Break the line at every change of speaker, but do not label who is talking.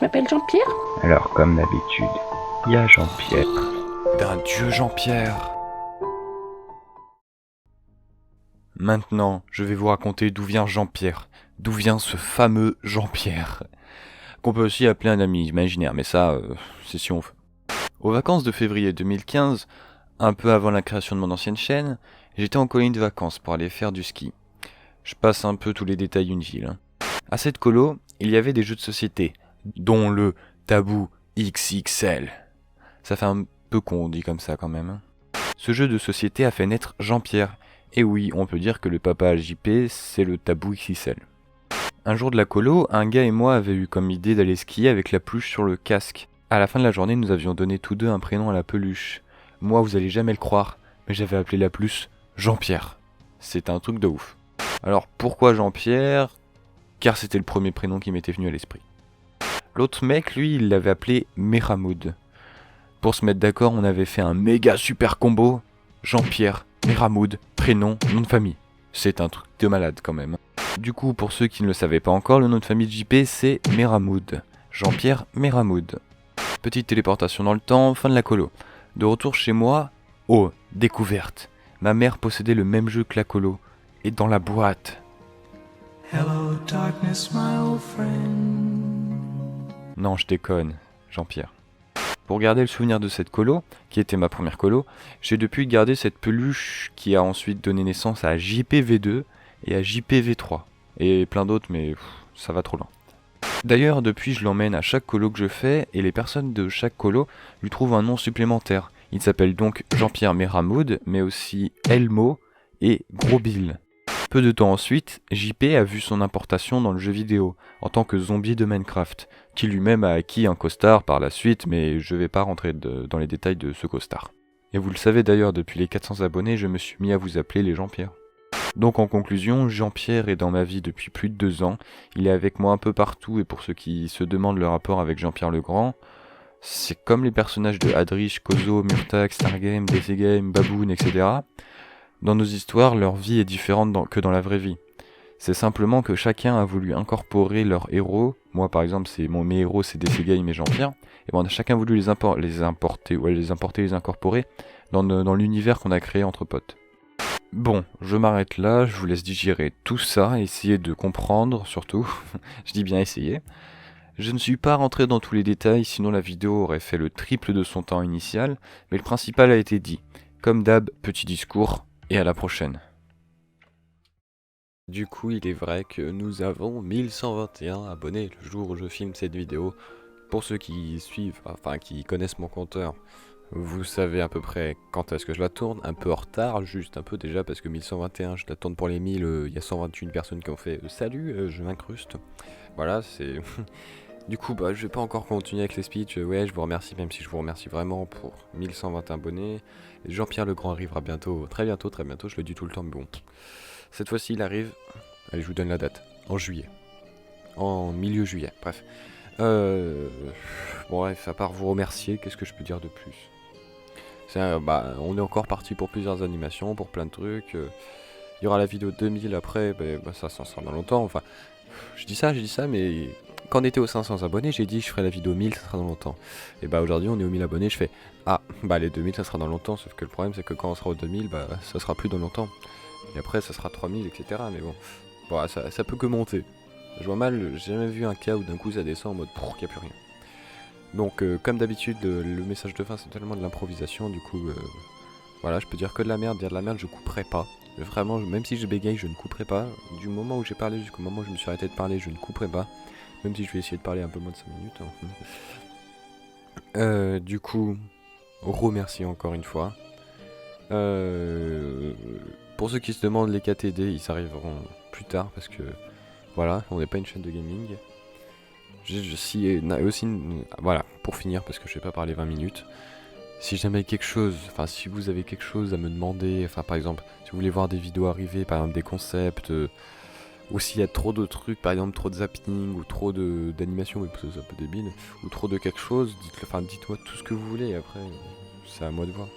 Je m'appelle Jean-Pierre.
Alors, comme d'habitude, il y a Jean-Pierre.
D'un dieu Jean-Pierre. Maintenant, je vais vous raconter d'où vient Jean-Pierre. D'où vient ce fameux Jean-Pierre. Qu'on peut aussi appeler un ami imaginaire, mais ça, c'est si on veut. Aux vacances de février 2015, un peu avant la création de mon ancienne chaîne, j'étais en colonie de vacances pour aller faire du ski. Je passe un peu tous les détails inutiles. À cette colo, il y avait des jeux de société, dont le Tabou XXL. Ça fait un peu con, on dit comme ça quand même. Ce jeu de société a fait naître Jean-Pierre. Et oui, on peut dire que le papa à JP, c'est le Tabou XXL. Un jour de la colo, un gars et moi avaient eu comme idée d'aller skier avec la peluche sur le casque. À la fin de la journée, nous avions donné tous deux un prénom à la peluche. Moi, vous allez jamais le croire, mais j'avais appelé la peluche Jean-Pierre. C'est un truc de ouf. Alors pourquoi Jean-Pierre ? Car c'était le premier prénom qui m'était venu à l'esprit. L'autre mec, lui, il l'avait appelé Mehramoud. Pour se mettre d'accord, on avait fait un méga super combo. Jean-Pierre, Mehramoud, prénom, nom de famille. C'est un truc de malade quand même. Du coup, pour ceux qui ne le savaient pas encore, le nom de famille de JP, c'est Mehramoud. Jean-Pierre Mehramoud. Petite téléportation dans le temps, fin de la colo. De retour chez moi, oh, découverte. Ma mère possédait le même jeu que la colo. Et dans la boîte.
Hello darkness, my old friend.
Non, je déconne, Jean-Pierre. Pour garder le souvenir de cette colo, qui était ma première colo, j'ai depuis gardé cette peluche qui a ensuite donné naissance à JPV2 et à JPV3. Et plein d'autres, mais ça va trop loin. D'ailleurs, depuis, je l'emmène à chaque colo que je fais, et les personnes de chaque colo lui trouvent un nom supplémentaire. Il s'appelle donc Jean-Pierre Mehramoud, mais aussi Elmo et Gros Bill. Peu de temps ensuite, JP a vu son importation dans le jeu vidéo, en tant que zombie de Minecraft, qui lui-même a acquis un costard par la suite, mais je vais pas rentrer dans les détails de ce costard. Et vous le savez d'ailleurs, depuis les 400 abonnés, je me suis mis à vous appeler les Jean-Pierre. Donc en conclusion, Jean-Pierre est dans ma vie depuis plus de 2 ans, il est avec moi un peu partout, et pour ceux qui se demandent le rapport avec Jean-Pierre le Grand, c'est comme les personnages de Adrich, Kozo, Murtak, Stargame, DC Game, Baboon, etc. Dans nos histoires, leur vie est différente que dans la vraie vie. C'est simplement que chacun a voulu incorporer leurs héros. Moi, par exemple, mes héros, c'est DC Game et Jean-Pierre. Et bon, on a chacun voulu les incorporer dans l'univers qu'on a créé entre potes. Bon, je m'arrête là, je vous laisse digérer tout ça, essayer de comprendre, surtout. Je dis bien essayer. Je ne suis pas rentré dans tous les détails, sinon la vidéo aurait fait le triple de son temps initial, mais le principal a été dit. Comme d'hab, petit discours. Et à la prochaine. Du coup, il est vrai que nous avons 1121 abonnés le jour où je filme cette vidéo. Pour ceux qui suivent, enfin qui connaissent mon compteur, vous savez à peu près quand est-ce que je la tourne. Un peu en retard, juste un peu déjà, parce que 1121, je la tourne pour les 1000, il y a 121 personnes qui ont fait « Salut, je m'incruste ». Voilà, c'est... Du coup, je vais pas encore continuer avec les speeches. Ouais, je vous remercie, même si je vous remercie vraiment pour 1121 abonnés. Jean-Pierre le Grand arrivera bientôt, très bientôt, je le dis tout le temps, mais bon. Cette fois-ci, il arrive, allez, je vous donne la date, en juillet. En milieu juillet, bref. Bon, bref, à part vous remercier, qu'est-ce que je peux dire de plus ? On est encore parti pour plusieurs animations, pour plein de trucs. Il y aura la vidéo 2000 après, ça sera dans longtemps, enfin... Je dis ça, mais quand on était aux 500 abonnés, j'ai dit je ferai la vidéo 1000, ça sera dans longtemps. Et aujourd'hui on est aux 1000 abonnés, je fais les 2000 ça sera dans longtemps, sauf que le problème c'est que quand on sera aux 2000, ça sera plus dans longtemps. Et après ça sera 3000, etc. Mais bon, ça peut que monter. Je vois mal, j'ai jamais vu un cas où d'un coup ça descend en mode qu'il n'y a plus rien. Donc comme d'habitude, le message de fin c'est tellement de l'improvisation, du coup voilà, je peux dire que de la merde, dire de la merde je couperai pas. Vraiment, même si je bégaye, je ne couperai pas. Du moment où j'ai parlé jusqu'au moment où je me suis arrêté de parler, je ne couperai pas. Même si je vais essayer de parler un peu moins de 5 minutes. Du coup, remercie encore une fois. Pour ceux qui se demandent les KTD, ils arriveront plus tard parce que voilà, on n'est pas une chaîne de gaming. Voilà, pour finir, parce que je vais pas parler 20 minutes. Si jamais si vous avez quelque chose à me demander, par exemple, si vous voulez voir des vidéos arriver, par exemple des concepts, ou s'il y a trop de trucs, par exemple trop de zapping, ou trop d'animation, c'est un peu débile, ou trop de quelque chose, dites-moi tout ce que vous voulez, après, c'est à moi de voir.